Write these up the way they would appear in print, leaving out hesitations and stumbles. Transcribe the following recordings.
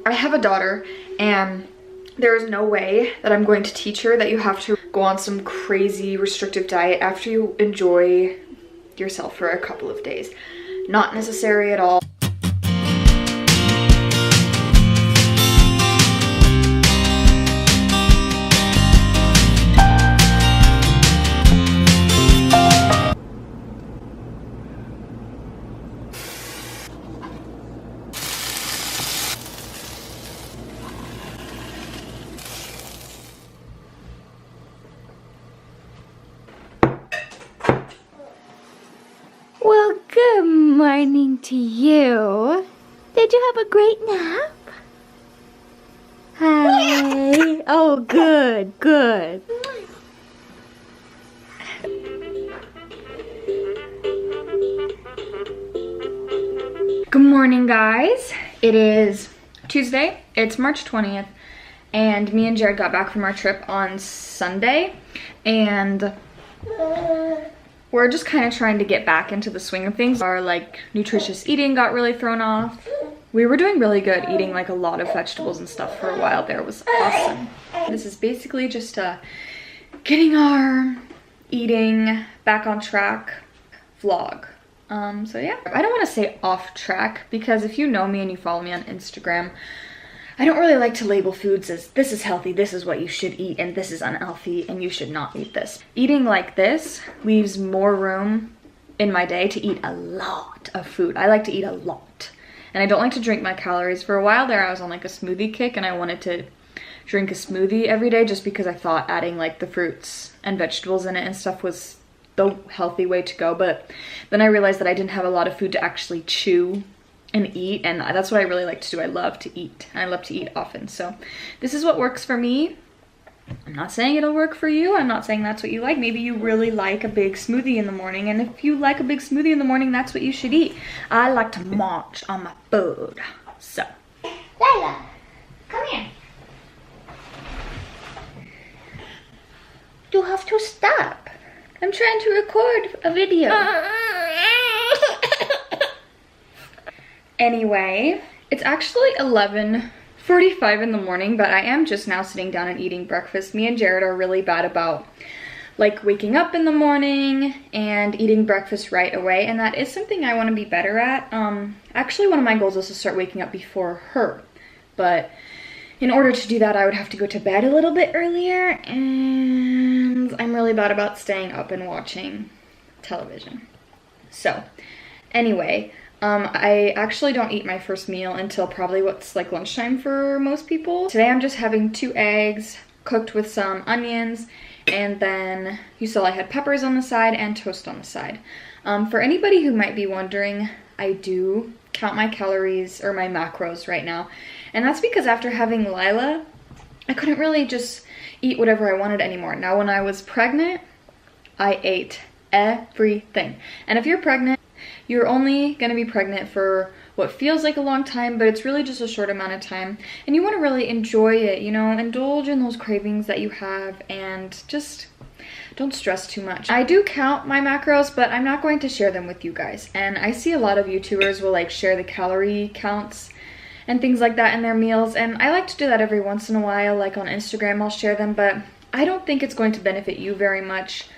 I have a daughter, and there is no way that I'm going to teach her that you have to go on some crazy restrictive diet after you enjoy yourself for a couple of days. Not necessary at all. Well, good morning to you. Did you have a great nap? Hi. Oh, good, good. Good morning, guys. It is Tuesday. It's March 20th, and me and Jared got back from our trip on Sunday, and we're just kind of trying to get back into the swing of things. Our nutritious eating got really thrown off. We were doing really good eating a lot of vegetables and stuff for a while there. It was awesome. This is basically just getting our eating back on track vlog. So yeah, I don't want to say off track, because if you know me and you follow me on Instagram, I don't really like to label foods as this is healthy, this is what you should eat, and this is unhealthy and you should not eat this. Eating like this leaves more room in my day to eat a lot of food. I like to eat a lot. And I don't like to drink my calories. For a while there, I was on a smoothie kick, and I wanted to drink a smoothie every day just because I thought adding the fruits and vegetables in it and stuff was the healthy way to go. But then I realized that I didn't have a lot of food to actually chew and eat, and that's what I really like to do. I love to eat, and I love to eat often. So this is what works for me. I'm not saying it'll work for you. I'm not saying that's what you like. Maybe you really like a big smoothie in the morning, and if you like a big smoothie in the morning, that's what you should eat. I like to munch on my food. So Lila, come here. You have to stop. I'm trying to record a video. Anyway, it's actually 11:45 in the morning, but I am just now sitting down and eating breakfast. Me and Jared are really bad about waking up in the morning and eating breakfast right away, and that is something I want to be better at. Actually, one of my goals is to start waking up before her, but in order to do that, I would have to go to bed a little bit earlier, and I'm really bad about staying up and watching television. So anyway, I actually don't eat my first meal until probably what's lunchtime for most people. Today I'm just having 2 eggs cooked with some onions, and then you saw I had peppers on the side and toast on the side. For anybody who might be wondering, I do count my calories or my macros right now, and that's because after having Lila, I couldn't really just eat whatever I wanted anymore. Now when I was pregnant, I ate everything, and if you're pregnant, you're only going to be pregnant for what feels like a long time, but it's really just a short amount of time. And you want to really enjoy it, indulge in those cravings that you have, and just don't stress too much. I do count my macros, but I'm not going to share them with you guys. And I see a lot of YouTubers will share the calorie counts and things like that in their meals. And I like to do that every once in a while, on Instagram I'll share them, but I don't think it's going to benefit you very much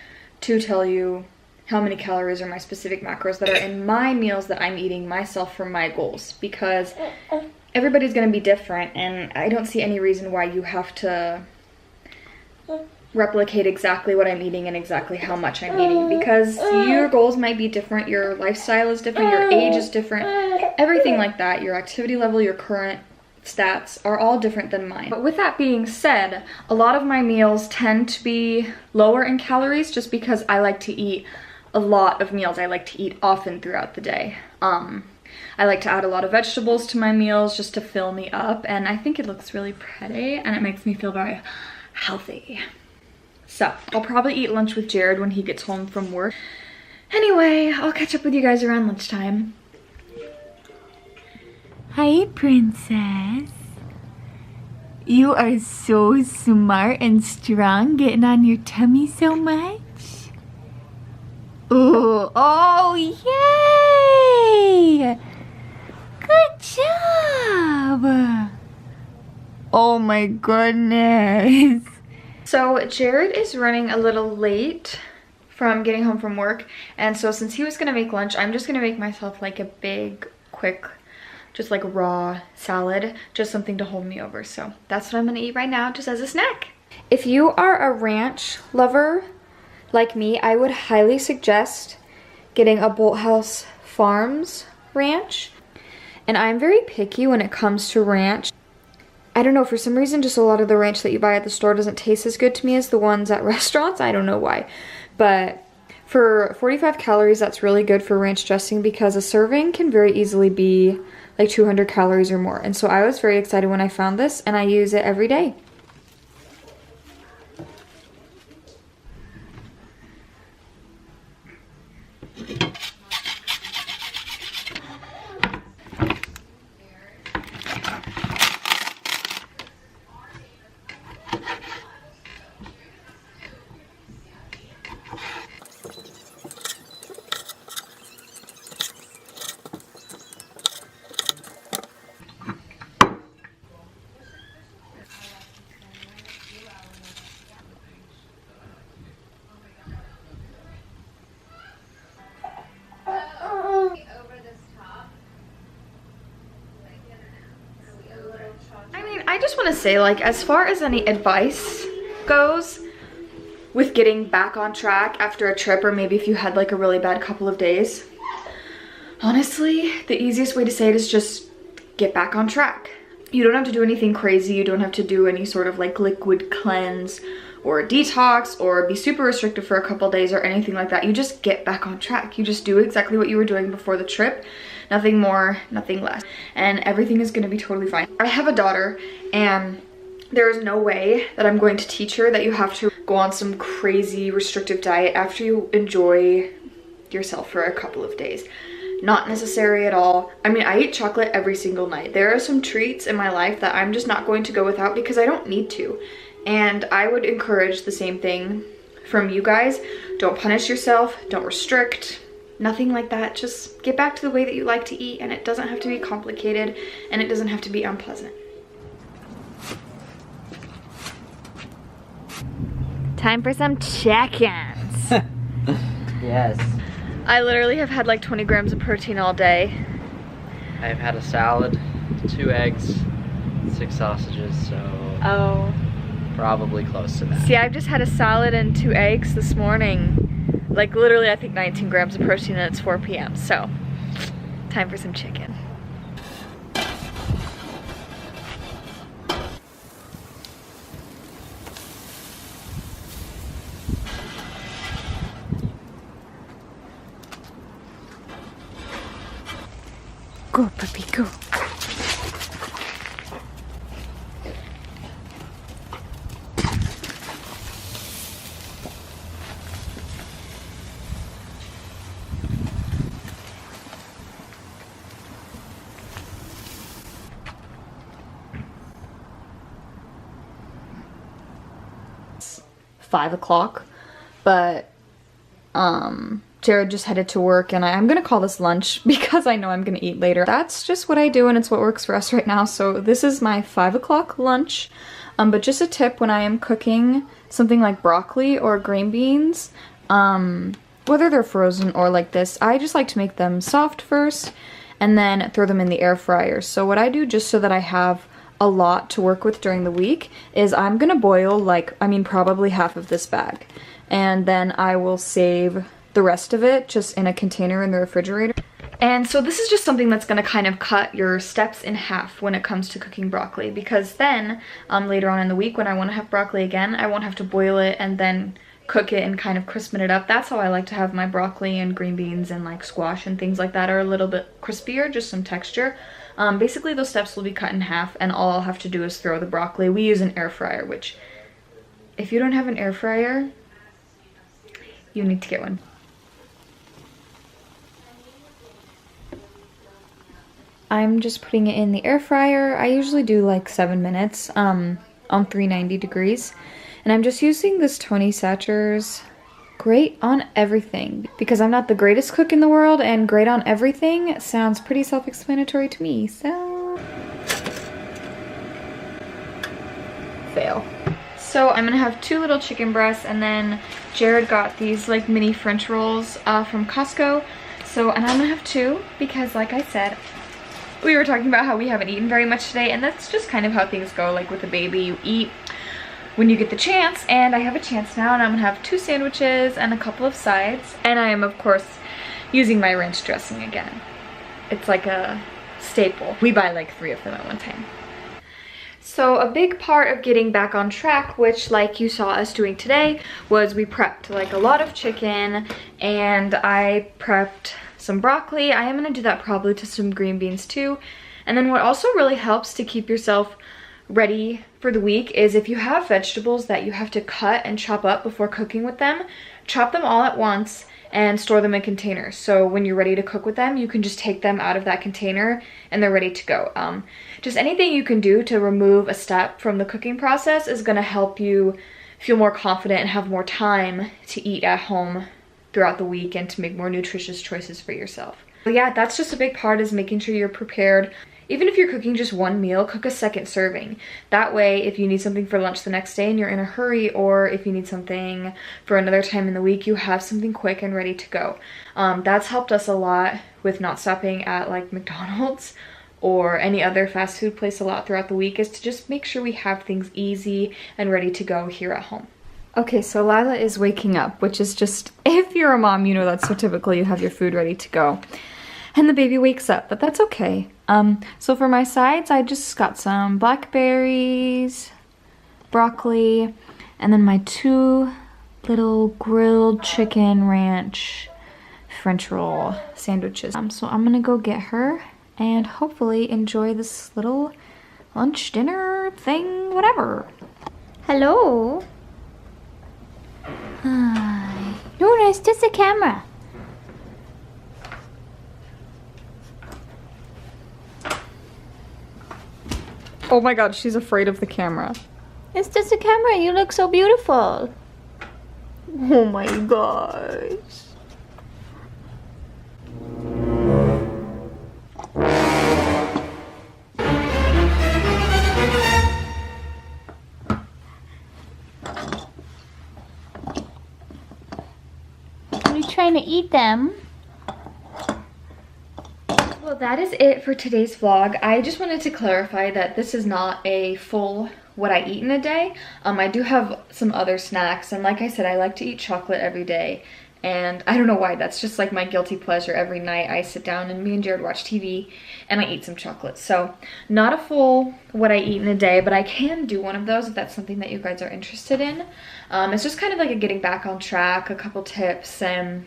to tell you how many calories are my specific macros that are in my meals that I'm eating myself for my goals, because everybody's going to be different, and I don't see any reason why you have to replicate exactly what I'm eating and exactly how much I'm eating, because your goals might be different, your lifestyle is different, your age is different, everything like that, your activity level, your current stats are all different than mine. But with that being said, a lot of my meals tend to be lower in calories just because I like to eat a lot of meals. I like to eat often throughout the day. I like to add a lot of vegetables to my meals just to fill me up, and I think it looks really pretty and it makes me feel very healthy. So I'll probably eat lunch with Jared when he gets home from work. Anyway, I'll catch up with you guys around lunchtime. Hi, princess. You are so smart and strong, getting on your tummy so much. Oh, yay! Good job! Oh my goodness. So Jared is running a little late from getting home from work, and so since he was gonna make lunch, I'm just gonna make myself like a big, quick, just like raw salad, just something to hold me over. So that's what I'm gonna eat right now, just as a snack. If you are a ranch lover like me, I would highly suggest getting a Bolthouse Farms ranch. And I'm very picky when it comes to ranch. I don't know, for some reason, just a lot of the ranch that you buy at the store doesn't taste as good to me as the ones at restaurants. I don't know why. But for 45 calories, that's really good for ranch dressing because a serving can very easily be like 200 calories or more. And so I was very excited when I found this, and I use it every day. I just want to say, like, as far as any advice goes with getting back on track after a trip, or maybe if you had like a really bad couple of days, honestly, the easiest way to say it is just get back on track. You don't have to do anything crazy. You don't have to do any sort of like liquid cleanse or detox or be super restrictive for a couple days or anything like that. You just get back on track. You just do exactly what you were doing before the trip. Nothing more, nothing less. And everything is gonna be totally fine. I have a daughter, and there is no way that I'm going to teach her that you have to go on some crazy restrictive diet after you enjoy yourself for a couple of days. Not necessary at all. I mean, I eat chocolate every single night. There are some treats in my life that I'm just not going to go without because I don't need to. And I would encourage the same thing from you guys. Don't punish yourself, don't restrict, nothing like that. Just get back to the way that you like to eat, and it doesn't have to be complicated, and it doesn't have to be unpleasant. Time for some check-ins. Yes. I literally have had like 20 grams of protein all day. I've had a salad, 2 eggs, 6 sausages, so Oh. probably close to that. See, I've just had a salad and 2 eggs this morning. Like literally, I think 19 grams of protein, and it's 4 p.m. So, time for some chicken. Go, puppy, go. It's 5 o'clock, but Jared just headed to work, and I'm gonna call this lunch because I know I'm gonna eat later. That's just what I do, and it's what works for us right now. So this is my 5 o'clock lunch. But just a tip, when I am cooking something like broccoli or green beans, whether they're frozen or like this, I just like to make them soft first and then throw them in the air fryer. So what I do, just so that I have a lot to work with during the week, is I'm gonna boil probably half of this bag, and then I will save the rest of it just in a container in the refrigerator. And so this is just something that's gonna kind of cut your steps in half when it comes to cooking broccoli, because then later on in the week when I wanna have broccoli again, I won't have to boil it and then cook it and kind of crispen it up. That's how I like to have my broccoli and green beans and like squash and things like that, are a little bit crispier, just some texture. Basically those steps will be cut in half, and all I'll have to do is throw the broccoli. We use an air fryer, which if you don't have an air fryer, you need to get one. I'm just putting it in the air fryer. I usually do like 7 minutes on 390 degrees. And I'm just using this Tony Satcher's great on everything, because I'm not the greatest cook in the world, and great on everything sounds pretty self-explanatory to me, so. fail. So I'm gonna have 2 little chicken breasts, and then Jared got these like mini French rolls from Costco. So, and I'm gonna have 2 because like I said, we were talking about how we haven't eaten very much today, and that's just kind of how things go. Like with a baby, you eat when you get the chance, and I have a chance now, and I'm gonna have 2 sandwiches and a couple of sides. And I am of course using my ranch dressing again. It's like a staple. We buy like 3 of them at one time. So a big part of getting back on track, which like you saw us doing today, was we prepped like a lot of chicken, and I prepped some broccoli. I am gonna do that probably to some green beans too. And then what also really helps to keep yourself ready for the week is if you have vegetables that you have to cut and chop up before cooking with them, chop them all at once and store them in containers. So when you're ready to cook with them, you can just take them out of that container and they're ready to go. Just anything you can do to remove a step from the cooking process is gonna help you feel more confident and have more time to eat at home throughout the week and to make more nutritious choices for yourself. But yeah, that's just a big part, is making sure you're prepared. Even if you're cooking just 1 meal, cook a second serving. That way, if you need something for lunch the next day and you're in a hurry, or if you need something for another time in the week, you have something quick and ready to go. That's helped us a lot with not stopping at like McDonald's or any other fast food place a lot throughout the week, is to just make sure we have things easy and ready to go here at home. Okay, so Lila is waking up, which is just, if you're a mom, you know that's so typical. You have your food ready to go and the baby wakes up, but that's okay. So for my sides, I just got some blackberries, broccoli, and then my 2 little grilled chicken ranch French roll sandwiches. So I'm gonna go get her and hopefully enjoy this little lunch, dinner thing, whatever. Hello. Hi. No, it's just a camera. Oh my god, she's afraid of the camera. It's just a camera. You look so beautiful. Oh my gosh. Are you trying to eat them? Well, that is it for today's vlog. I just wanted to clarify that this is not a full what I eat in a day. I do have some other snacks, and like I said, I like to eat chocolate every day, and I don't know why, that's just like my guilty pleasure. Every night I sit down and me and Jared watch TV and I eat some chocolate. So not a full what I eat in a day, but I can do one of those if that's something that you guys are interested in. It's just kind of like a getting back on track, a couple tips, and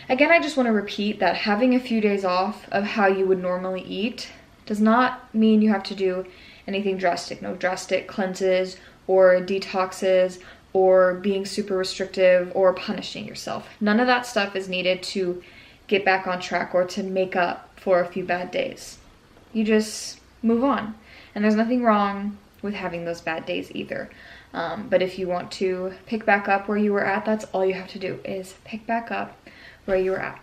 again, I just want to repeat that having a few days off of how you would normally eat does not mean you have to do anything drastic. No drastic cleanses or detoxes or being super restrictive or punishing yourself. None of that stuff is needed to get back on track or to make up for a few bad days. You just move on. And there's nothing wrong with having those bad days either. But if you want to pick back up where you were at, that's all you have to do, is pick back up where you were at.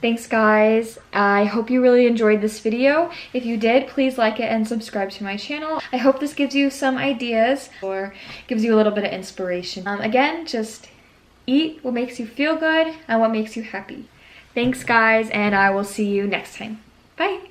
Thanks guys. I hope you really enjoyed this video. If you did, please like it and subscribe to my channel. I hope this gives you some ideas or gives you a little bit of inspiration. Again, just eat what makes you feel good and what makes you happy. Thanks guys, and I will see you next time. Bye.